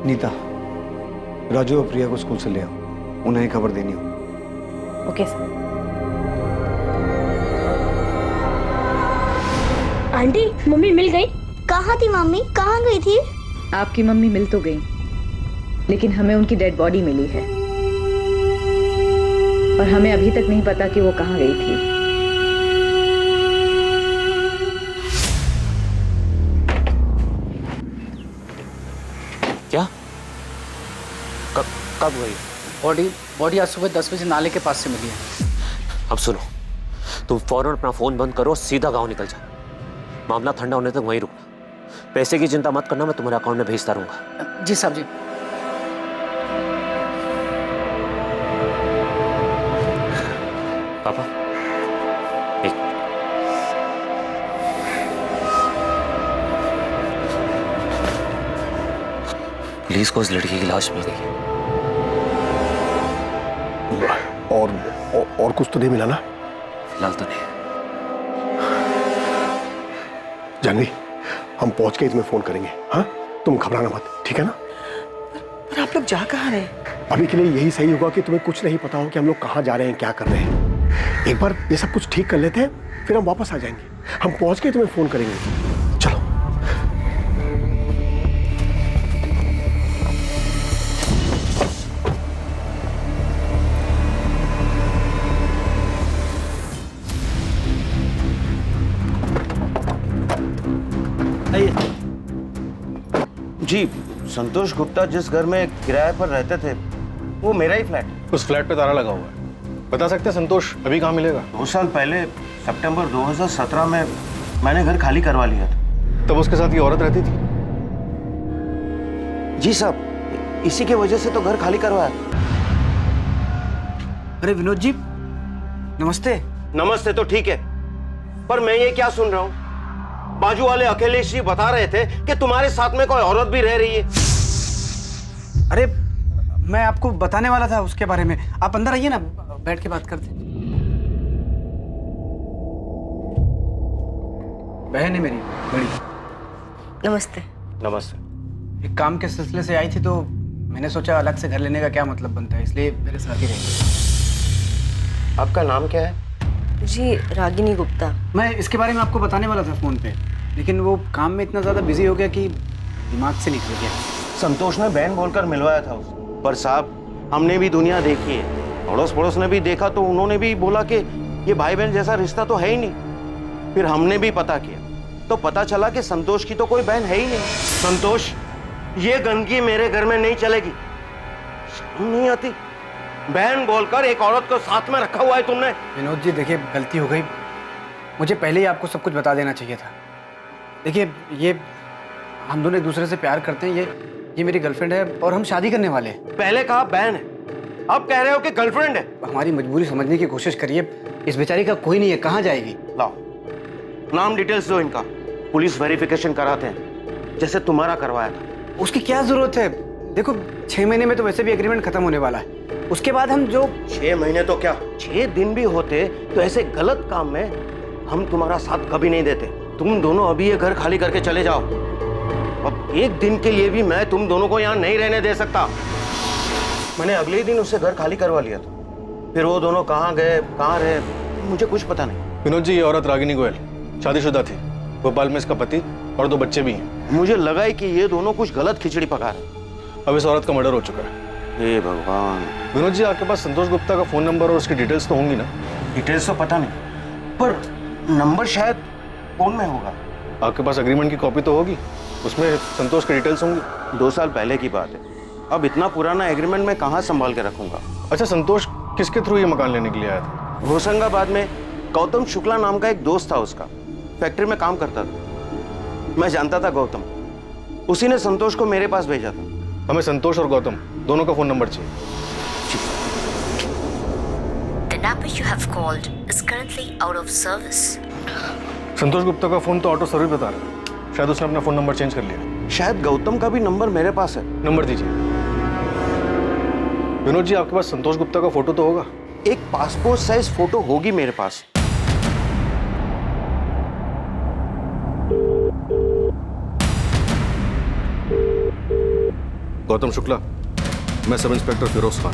नीता, राजू और प्रिया को स्कूल से ले आओ, उन्हें खबर देनी हो। Okay sir. आंटी, मम्मी मिल गई? कहाँ थी मम्मी? कहाँ गई थी? आपकी मम्मी मिल तो गई, लेकिन हमें उनकी डेड बॉडी मिली है और हमें अभी तक नहीं पता कि वो कहाँ गई थी। क्या? कब गई? बॉडी आज सुबह 10 बजे नाले के पास से मिली है। अब सुनो, तुम फौरन अपना फोन बंद करो, सीधा गांव निकल जाओ। मामला ठंडा होने तक वहीं रुकना। पैसे की चिंता मत करना, मैं तुम्हारे अकाउंट में भेजता रहूंगा। जी साहब जी। पापा एक पुलिस को उस लड़की की लाश मिल गई है। और कुछ तो नहीं मिला ना? फिलहाल तो नहीं। जानवी, हम पहुंच के तुम्हें फोन करेंगे। हाँ, तुम घबराना मत, ठीक है ना? पर आप लोग जा कहाँ रहे? अभी के लिए यही सही होगा कि तुम्हें कुछ नहीं पता हो कि हम लोग कहाँ जा रहे हैं, क्या कर रहे हैं। एक बार ये सब कुछ ठीक कर लेते हैं, फिर हम वापस आ जाएंगे। हम पहुंच के तुम्हें फोन करेंगे। चलो। जी, संतोष गुप्ता जिस घर में किराए पर रहते थे वो मेरा ही फ्लैट है। उस फ्लैट पे ताला लगा हुआ है। बता सकते हैं संतोष अभी कहाँ मिलेगा? 2 साल पहले सितंबर 2017 में मैंने घर खाली करवा लिया था। तब उसके साथ ये औरत रहती थी? जी साहब, इसी की वजह से तो घर खाली करवाया। अरे विनोद जी, नमस्ते। नमस्ते तो ठीक है, पर मैं ये क्या सुन रहा हूँ? बाजू वाले अखिलेश जी बता रहे थे कि तुम्हारे साथ में कोई औरत भी रह रही है। अरे मैं आपको बताने वाला था उसके बारे में। आप अंदर आइए ना, बैठ के बात करते। बहन है मेरी बड़ी। नमस्ते। नमस्ते। एक काम के सिलसिले से आई थी तो मैंने सोचा अलग से घर लेने का क्या मतलब बनता है, इसलिए मेरे साथ ही रहेंगे। आपका नाम क्या है? जी, रागिनी गुप्ता। मैं इसके बारे में आपको बताने वाला था फोन पे, लेकिन वो काम में इतना ज्यादा बिजी हो गया कि दिमाग से निकल गया। संतोष ने बहन बोलकर मिलवाया था उसे, पर साहब हमने भी दुनिया देखी है, अड़ोस पड़ोस ने भी देखा तो उन्होंने भी बोला कि ये भाई बहन जैसा रिश्ता तो है ही नहीं। फिर हमने भी पता किया तो पता चला कि संतोष की तो कोई बहन है ही नहीं। संतोष, ये गंदगी मेरे घर में नहीं चलेगी। शर्म नहीं आती? बहन बोलकर एक औरत को साथ में रखा हुआ है तुमने। विनोद जी देखिए, गलती हो गई, मुझे पहले ही आपको सब कुछ बता देना चाहिए था। देखिए, ये हम दोनों एक दूसरे से प्यार करते हैं, ये मेरी गर्लफ्रेंड है और हम शादी करने वाले हैं। पहले कहा बहन है, अब कह रहे हो कि गर्लफ्रेंड है। हमारी मजबूरी समझने की कोशिश करिए। इस बेचारी का कोई नहीं है, कहाँ जाएगी? लाओ नाम डिटेल्स दो इनका, पुलिस वेरिफिकेशन कराते हैं जैसे तुम्हारा करवाया था। उसकी क्या जरूरत है? देखो 6 महीने में तो वैसे भी एग्रीमेंट खत्म होने वाला है, उसके बाद हम जो 6 महीने तो क्या 6 दिन भी होते तो ऐसे गलत काम में हम तुम्हारा साथ कभी नहीं देते। तुम दोनों अभी ये घर खाली करके चले जाओ। अब एक दिन के लिए भी मैं तुम दोनों को यहाँ नहीं रहने दे सकता। मैंने अगले ही दिन उससे घर खाली करवा लिया था। फिर वो दोनों कहाँ गए कहाँ रहे मुझे कुछ पता नहीं। विनोद जी, ये औरत रागिनी गोयल शादीशुदा थी, भोपाल में इसका पति और 2 बच्चे भी हैं। मुझे लगा ही कि ये दोनों कुछ गलत खिचड़ी पका रहे। अब इस औरत का मर्डर हो चुका है। हे भगवान। विनोद जी, आपके पास संतोष गुप्ता का फोन नंबर और उसकी डिटेल्स तो होंगी ना? डिटेल्स तो पता नहीं, पर नंबर शायद फोन में होगा। आपके पास एग्रीमेंट की कॉपी तो होगी, उसमें संतोष की डिटेल्स होंगी। 2 साल पहले की बात है, अब इतना पुराना एग्रीमेंट मैं कहाँ संभाल के रखूंगा। अच्छा, संतोष किसके थ्रू ये मकान लेने के लिए आया था? होशंगाबाद में गौतम शुक्ला नाम का एक दोस्त था, उसका फैक्ट्री में काम करता था। मैं जानता था गौतम, उसी ने संतोष को मेरे पास भेजा था। हमें संतोष और गौतम दोनों का फोन नंबर चाहिए। The number you have called is currently out of service. संतोष गुप्ता का फोन तो ऑटो सर्विस बता रहा है, शायद उसने अपना फोन नंबर चेंज कर लिया। शायद गौतम का भी नंबर मेरे पास है। नंबर दीजिए। विनोद जी, आपके पास संतोष गुप्ता का फोटो तो होगा? एक पासपोर्ट साइज फोटो होगी मेरे पास। गौतम शुक्ला, मैं सब इंस्पेक्टर फिरोज खान,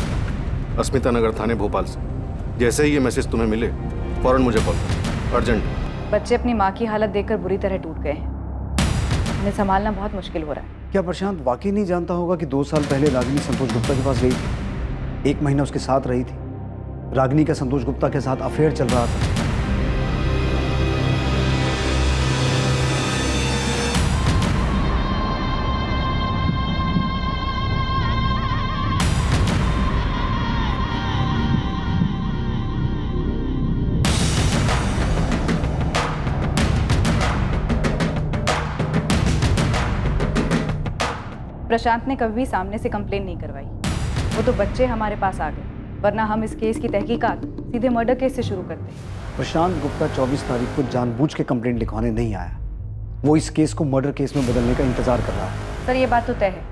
अस्मिता नगर थाने भोपाल से। जैसे ही ये मैसेज तुम्हें मिले फौरन मुझे कॉल करो, अर्जेंट। बच्चे अपनी माँ की हालत देखकर बुरी तरह टूट गए हैं, उन्हें संभालना बहुत मुश्किल हो रहा है। क्या प्रशांत वाकई नहीं जानता होगा कि 2 साल पहले रागिनी संतोष गुप्ता के पास गई थी, 1 महीना उसके साथ रही थी। रागिनी का संतोष गुप्ता के साथ अफेयर चल रहा था। प्रशांत ने कभी भी सामने से कंप्लेन नहीं करवाई, वो तो बच्चे हमारे पास आ गए वरना हम इस केस की तहकीकात सीधे मर्डर केस से शुरू करते। प्रशांत गुप्ता 24 तारीख को जानबूझ के कंप्लेंट लिखवाने नहीं आया। वो इस केस को मर्डर केस में बदलने का इंतजार कर रहा है। सर, ये बात तो तय है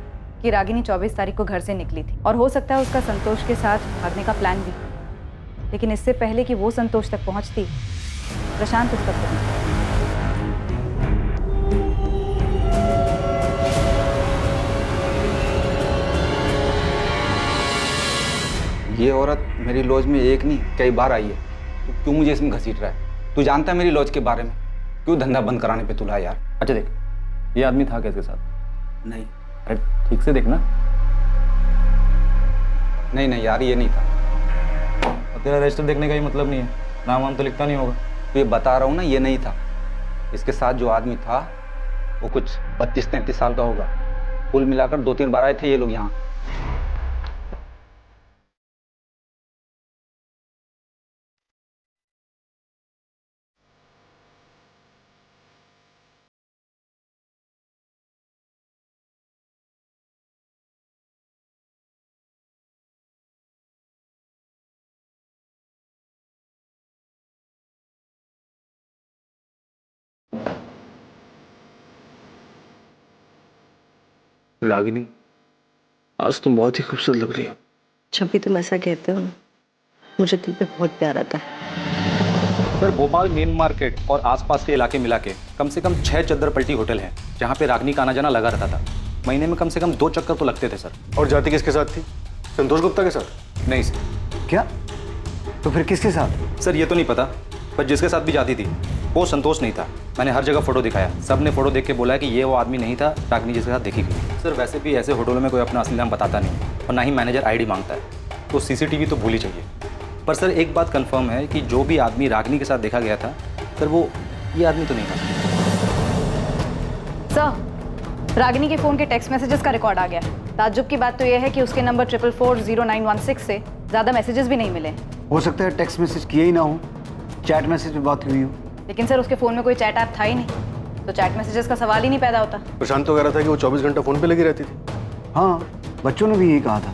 कि रागिनी 24 तारीख को घर से निकली थी और हो सकता है उसका संतोष के साथ भागने का प्लान भी। लेकिन इससे पहले कि वो संतोष तक पहुंचती, प्रशांत उस तक पहुंचा। ये औरत मेरी लॉज में एक नहीं कई बार आई है। क्यों मुझे इसमें घसीट रहा है? तू जानता है मेरी लॉज के बारे में? क्यों धंधा बंद कराने पे तुला यार? अच्छा देख, ये आदमी था क्या इसके साथ? नहीं। अरे ठीक से देखना। नहीं यार, ये नहीं था। और तेरा रजिस्टर देखने का ही मतलब नहीं है, नाम वाम तो लिखता नहीं होगा। तो ये बता रहा हूँ ना, ये नहीं था। इसके साथ जो आदमी था वो कुछ 32-33 साल का होगा। कुल मिलाकर 2-3 बार आए थे ये लोग यहाँ। रागिनी, आज तुम बहुत ही खूबसूरत लग रही हो। जब भी तुम ऐसा कहते हो ना, मुझे दिल पे बहुत प्यार आता है। सर, भोपाल मेन मार्केट और आसपास के इलाके मिला के कम से कम 6 चद्दर पलटी होटल हैं जहाँ पे रागिनी का आना जाना लगा रहता था। महीने में कम से कम 2 चक्कर तो लगते थे सर। और जाती किसके साथ थी? संतोष गुप्ता के साथ? नहीं सर। क्या? तो फिर किसके साथ? सर, ये तो नहीं पता, पर जिसके साथ भी जाती थी वो संतोष नहीं था। मैंने हर जगह फोटो दिखाया, सब ने फोटो देख के बोला है कि ये वो आदमी नहीं था रागिनी जिसके साथ देखी गई। सर, वैसे भी ऐसे होटलों में कोई अपना असली नाम बताता नहीं और ना ही मैनेजर आईडी मांगता है, तो सीसीटीवी तो भूल ही चाहिए। पर सर, एक बात कंफर्म है कि जो भी आदमी रागिनी के साथ देखा गया था सर, वो ये आदमी तो नहीं था। सर, रागिनी के फ़ोन के टेक्स्ट मैसेजेस का रिकॉर्ड आ गया। ताज्जुब की बात तो यह है कि उसके नंबर 44400916 से ज़्यादा मैसेजेस भी नहीं मिले। हो सकता है टेक्स्ट मैसेज किए ही ना हो, चैट मैसेज में बात हुई हो। लेकिन सर, उसके फ़ोन में कोई चैट ऐप था ही नहीं, तो चैट मैसेजेस का सवाल ही नहीं पैदा होता। प्रशांत तो कह रहा था कि वो 24 घंटा फोन पे लगी रहती थी। हाँ, बच्चों ने भी यही कहा था।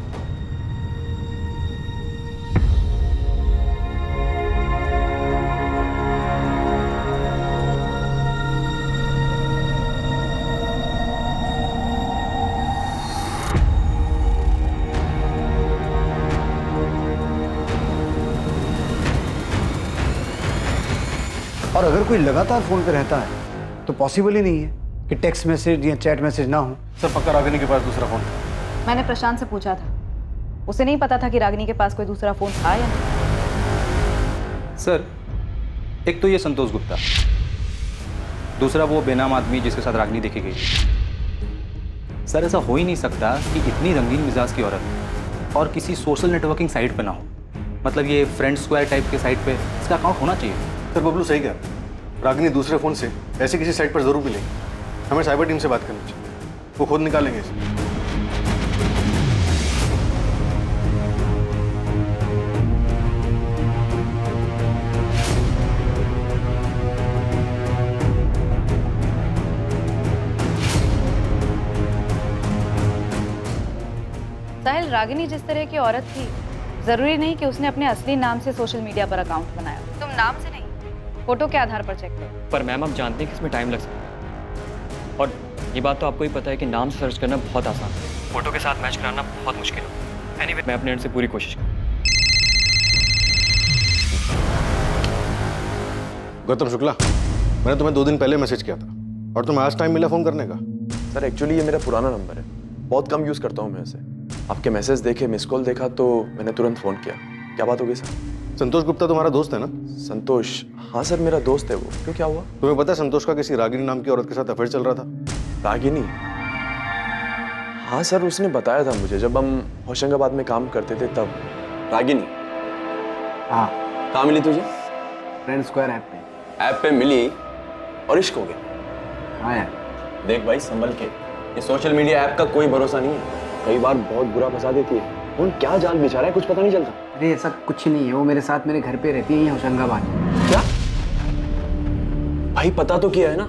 और अगर कोई लगातार फोन पे रहता है तो पॉसिबल ही नहीं है कि टेक्स्ट मैसेज या चैट मैसेज ना हो। सर, पक्का रागिनी के पास दूसरा फोन था? मैंने प्रशांत से पूछा था, उसे नहीं पता था कि रागिनी के पास कोई दूसरा फोन था या नहीं। सर, एक तो ये संतोष गुप्ता, दूसरा वो बेनाम आदमी जिसके साथ रागिनी देखी गई। सर, ऐसा हो ही नहीं सकता कि इतनी रंगीन मिजाज की औरत और किसी सोशल नेटवर्किंग साइट पे ना हो। मतलब ये फ्रेंड स्क्वायर टाइप के साइट पे इसका अकाउंट होना चाहिए। सर, बबलू सही कह, रागिनी दूसरे फोन से ऐसे किसी साइट पर जरूर मिलेगी। हमें साइबर टीम से बात करनी चाहिए, वो खुद निकालेंगे इसे। साहिल, रागिनी जिस तरह की औरत थी, जरूरी नहीं कि उसने अपने असली नाम से सोशल मीडिया पर अकाउंट बनाया। तुम नाम से नहीं, फोटो के आधार पर चेक करो। पर मैम, आप जानते हैं कि इसमें टाइम लग सकता है, और ये बात तो आपको ही पता है कि नाम सर्च करना बहुत आसान है, फोटो के साथ मैच कराना बहुत मुश्किल है। एनीवे, मैं अपने एंड से पूरी कोशिश करूँ। गौतम शुक्ला, मैंने तुम्हें 2 दिन पहले मैसेज किया था और तुम्हें आज टाइम मिला फोन करने का? सर, एक्चुअली ये मेरा पुराना नंबर है, बहुत कम यूज़ करता हूँ मैं इसे। आपके मैसेज देखे, मिस कॉल देखा तो मैंने तुरंत फ़ोन किया। क्या बात हो गई सर? संतोष गुप्ता तुम्हारा दोस्त है ना? संतोष? हाँ सर, मेरा दोस्त है वो। क्यों, क्या हुआ? तुम्हें पता है संतोष का किसी रागिनी नाम की औरत के साथ अफेयर चल रहा था? रागिनी? हाँ सर, उसने बताया था मुझे, जब हम होशंगाबाद में काम करते थे तब। रागिनी? हाँ। कहाँ मिली तुझे? फ्रेंड स्क्वायर ऐप पे। ऐप पे मिली और इश्क हो गया? हाँ यार। देख भाई, संभल के, ये सोशल मीडिया ऐप का कोई भरोसा नहीं है, कई बार बहुत बुरा फंसा देती है। कौन क्या जाल बिछा रहा है कुछ पता नहीं चलता। अरे ऐसा कुछ नहीं है, वो मेरे साथ मेरे घर पे रहती है होशंगाबाद। क्या भाई, पता तो किया है ना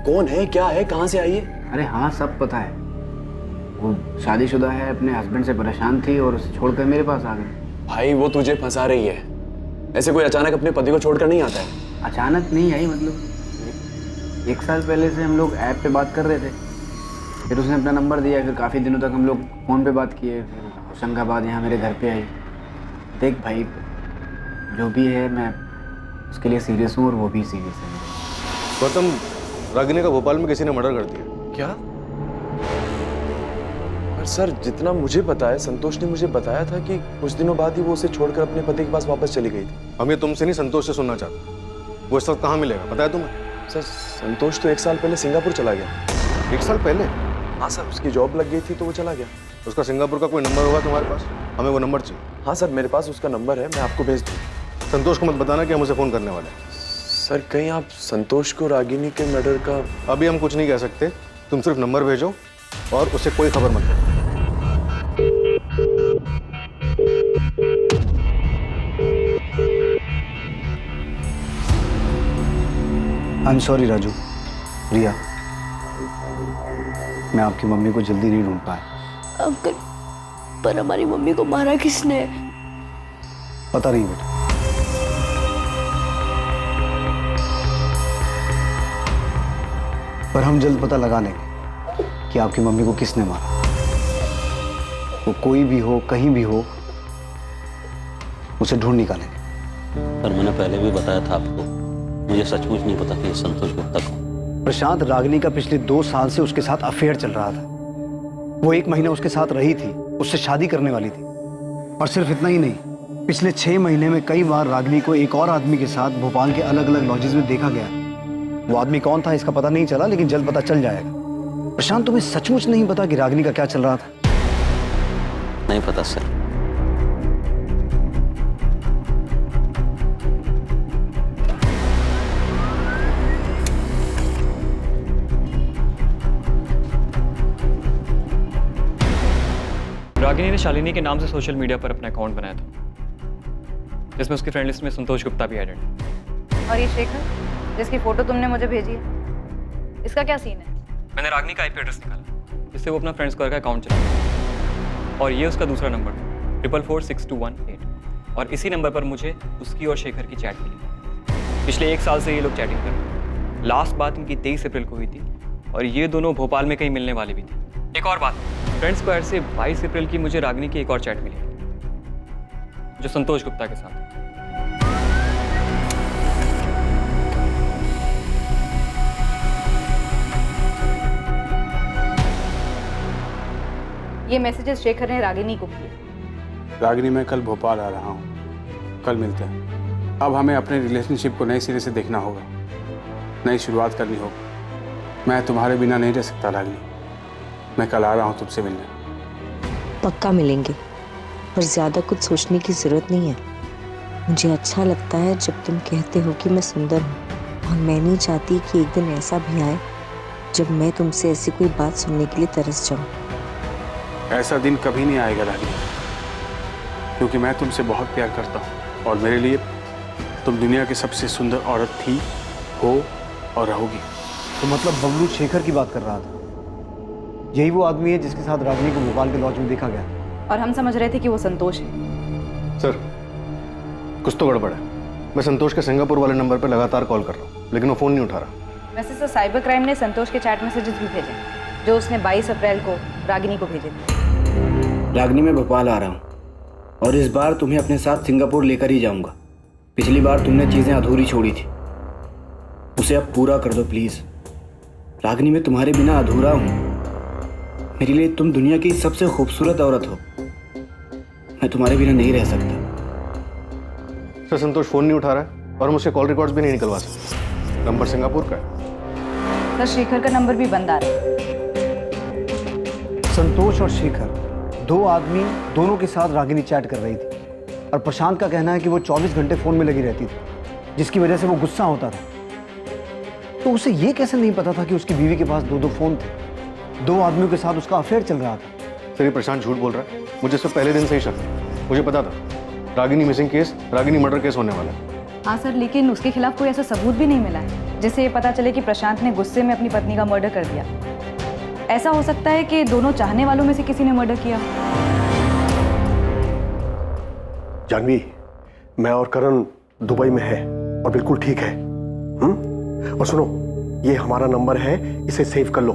कौन है, क्या है, कहाँ से आई है? अरे हाँ, सब पता है। वो शादीशुदा है, अपने हस्बैंड से परेशान थी और उसे छोड़कर मेरे पास आ गई। भाई वो तुझे फंसा रही है। ऐसे कोई अचानक अपने पति को छोड़कर नहीं आता है। अचानक नहीं आई, मतलब 1 साल पहले से हम लोग ऐप पे बात कर रहे थे, फिर उसने अपना नंबर दिया, फिर काफ़ी दिनों तक हम लोग फ़ोन पे बात किए, फिर होशंगाबाद यहाँ मेरे घर पे आई। देख भाई, जो भी है मैं उसके लिए सीरियस हूँ और वो भी सीरियस है। गौतम, रागिनी का भोपाल में किसी ने मर्डर कर दिया। क्या? पर सर, जितना मुझे पता है, संतोष ने मुझे बताया था कि कुछ दिनों बाद ही वो उसे छोड़कर अपने पति के पास वापस चली गई थी। हम ये तुमसे नहीं, संतोष से सुनना चाहते। वो इस वक्त कहाँ मिलेगा, पता है तुम्हें? सर, संतोष तो 1 साल पहले सिंगापुर चला गया। 1 साल पहले? हाँ सर, उसकी जॉब लग गई थी तो वो चला गया। उसका सिंगापुर का कोई नंबर होगा तुम्हारे पास? हमें वो नंबर चाहिए। हाँ सर, मेरे पास उसका नंबर है, मैं आपको भेज दूँ। संतोष को मत बताना कि हम उसे फ़ोन करने वाले हैं। सर, कहीं आप संतोष को रागिनी के मर्डर का... अभी हम कुछ नहीं कह सकते, तुम सिर्फ नंबर भेजो और उसे कोई खबर मत दो। आई एम सॉरी राजू, रिया, मैं आपकी मम्मी को जल्दी नहीं ढूंढ पाया। अंकल, पर हमारी मम्मी को मारा किसने? पता नहीं बेटा। पर हम जल्द पता लगा लेंगे कि आपकी मम्मी को किसने मारा। वो कोई भी हो, कहीं भी हो, उसे ढूंढ निकालेंगे। पर मैंने पहले भी बताया था आपको, मुझे सचमुच नहीं पता कि ये संतोष गुप्ता कौन। प्रशांत, रागिनी का पिछले 2 साल से उसके साथ अफेयर चल रहा था। वो 1 महीना उसके साथ रही थी, उससे शादी करने वाली थी। और सिर्फ इतना ही नहीं, पिछले 6 महीने में कई बार रागिनी को एक और आदमी के साथ भोपाल के अलग अलग लॉजेस में देखा गया। वो आदमी कौन था इसका पता नहीं चला, लेकिन जल्द पता चल जाएगा। प्रशांत, तुम्हें सचमुच नहीं पता कि रागिनी का क्या चल रहा था? नहीं पता सर। रागिनी ने शालिनी के नाम से सोशल मीडिया पर अपना अकाउंट बनाया था, जिसमें उसकी फ्रेंड लिस्ट में संतोष गुप्ता भी एडेड है। और ये शेखर जिसकी फोटो तुमने मुझे भेजी है, इसका क्या सीन है? मैंने रागिनी का IP एड्रेस निकाला, जिससे वो अपना फ्रेंड स्क्वायर का अकाउंट चलाता, और ये उसका दूसरा नंबर 446218। और इसी नंबर पर मुझे उसकी और शेखर की चैट मिली। पिछले 1 साल से ये लोग चैटिंग कर रहे हैं। लास्ट बात इनकी 23 अप्रैल को हुई थी, और ये दोनों भोपाल में कहीं मिलने वाले भी थे। एक और बात, फ्रेंड स्क्वायर से 22 अप्रैल की मुझे रागिनी की एक और चैट मिली, जो संतोष गुप्ता के साथ है। ये मैसेजेस शेखर ने रागिनी को किए। रागिनी, मैं कल भोपाल आ रहा हूँ, कल मिलते हैं। अब हमें अपने रिलेशनशिप को नए सिरे से देखना होगा, नई शुरुआत करनी होगी। मैं तुम्हारे बिना नहीं रह सकता रागिनी। मैं कल आ रहा हूँ तुमसे मिलने। पक्का मिलेंगे, पर ज़्यादा कुछ सोचने की ज़रूरत नहीं है। मुझे अच्छा लगता है जब तुम कहते हो कि मैं सुंदर हूँ, और मैं नहीं चाहती कि एक दिन ऐसा भी आए जब मैं तुमसे ऐसी कोई बात सुनने के लिए तरस जाऊँ। ऐसा दिन कभी नहीं आएगा रागिनी, क्योंकि मैं तुमसे बहुत प्यार करता हूँ, और मेरे लिए तुम दुनिया की सबसे सुंदर औरत थी, हो और रहोगी। तो मतलब बबलू शेखर की बात कर रहा था? यही वो आदमी है जिसके साथ रागिनी को भोपाल के लॉज में देखा गया? और हम समझ रहे थे कि वो संतोष है। सर, कुछ तो गड़बड़ है। मैं संतोष के सिंगापुर वाले नंबर पर लगातार कॉल कर रहा हूँ, लेकिन वो फ़ोन नहीं उठा रहा। वैसे तो साइबर क्राइम ने संतोष के चैट मैसेजेस भी भेजे, जो उसने 22 अप्रैल को रागिनी को भेजे थे। रागिनी, मैं भोपाल आ रहा हूँ, और इस बार तुम्हें अपने साथ सिंगापुर लेकर ही जाऊँगा। पिछली बार तुमने चीज़ें अधूरी छोड़ी थी, उसे अब पूरा कर दो प्लीज़। रागिनी, मैं तुम्हारे बिना अधूरा हूँ। मेरे लिए तुम दुनिया की सबसे खूबसूरत औरत हो। मैं तुम्हारे बिना नहीं रह सकता। सर, संतोष फ़ोन नहीं उठा रहा है, और हम उसके कॉल रिकॉर्ड्स भी नहीं निकलवा सकते। नंबर सिंगापुर का है। सर, शेखर का नंबर भी बंद आ रहा है। संतोष और शेखर, 2 आदमी, दोनों के साथ रागिनी चैट कर रही थी, और प्रशांत का कहना है कि वो 24 घंटे फ़ोन में लगी रहती थी, जिसकी वजह से वो गुस्सा होता था। तो उसे ये कैसे नहीं पता था कि उसकी बीवी के पास 2 फ़ोन थे? 2 आदमियों के साथ उसका अफेयर चल रहा था। सर, ये प्रशांत झूठ बोल रहा है। मुझे इससे पहले दिन से ही शक है। मुझे पता था Ragini missing case, Ragini murder case होने वाला है। हाँ सर, लेकिन उसके खिलाफ कोई ऐसा सबूत भी नहीं मिला है जिससे ये पता चले कि प्रशांत ने गुस्से में अपनी पत्नी का मर्डर कर दिया। ऐसा हो सकता है कि दोनों चाहने वालों में से किसी ने मर्डर किया। जानवी, मैं और करण दुबई में है और बिल्कुल ठीक है। और सुनो, ये हमारा नंबर है, इसे सेव कर लो।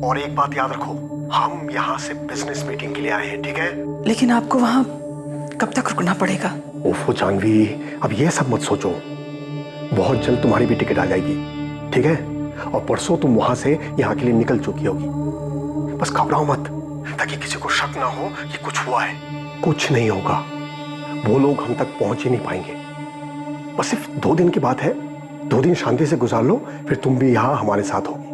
और एक बात याद रखो, हम यहाँ से बिजनेस मीटिंग के लिए आए हैं, ठीक है? लेकिन आपको वहाँ कब तक रुकना पड़ेगा? ओफो जानवी, अब ये सब मत सोचो, बहुत जल्द तुम्हारी भी टिकट आ जाएगी, ठीक है? और परसों तुम वहां से यहाँ के लिए निकल चुकी होगी। बस घबराओ मत, ताकि किसी को शक ना हो कि कुछ हुआ है। कुछ नहीं होगा, वो लोग हम तक पहुंच ही नहीं पाएंगे। बस सिर्फ 2 दिन की बात है, 2 दिन शांति से गुजार लो, फिर तुम भी यहाँ हमारे साथ होगी।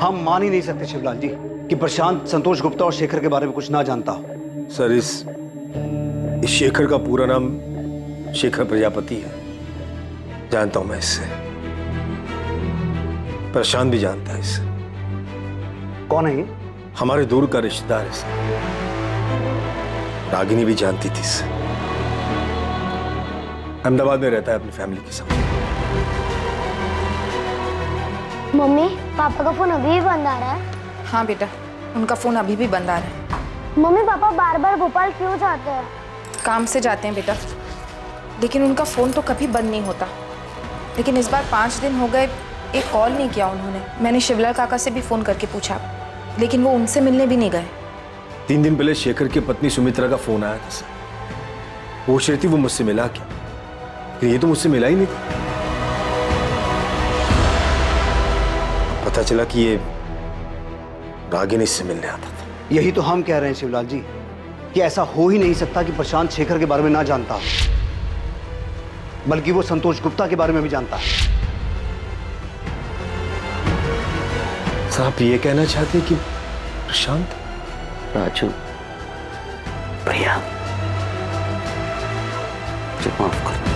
हम मान ही नहीं सकते शिवलाल जी कि प्रशांत संतोष गुप्ता और शेखर के बारे में कुछ ना जानता हो। सर, इस शेखर का पूरा नाम शेखर प्रजापति है। जानता हूं मैं इससे, प्रशांत भी जानता है इससे। कौन है ये? हमारे दूर का रिश्तेदार है सर। रागिनी भी जानती थी इससे। अहमदाबाद में रहता है अपनी फैमिली के साथ। मम्मी, पापा का फोन अभी भी बंद आ रहा है? हाँ बेटा, उनका फोन अभी भी बंद आ रहा है। मम्मी, पापा बार बार भोपाल क्यों जाते हैं? काम से जाते हैं बेटा, लेकिन उनका फ़ोन तो कभी बंद नहीं होता। लेकिन इस बार 5 दिन हो गए, एक कॉल नहीं किया उन्होंने। मैंने शिवलाल काका से भी फ़ोन करके पूछा, लेकिन वो उनसे मिलने भी नहीं गए। 3 दिन पहले शेखर की पत्नी सुमित्रा का फोन आया था सर। पूछ रही थी वो मुझसे मिला क्या, लेकिन ये तो मुझसे मिला ही नहीं। पता चला कि ये रागिनी से मिलने आता था। यही तो हम कह रहे हैं शिवलाल जी कि ऐसा हो ही नहीं सकता कि प्रशांत शेखर के बारे में ना जानता, बल्कि वो संतोष गुप्ता के बारे में भी जानता है। सर, आप ये कहना चाहते हैं कि प्रशांत? राजू, प्रिया, मुझे माफ कर दो।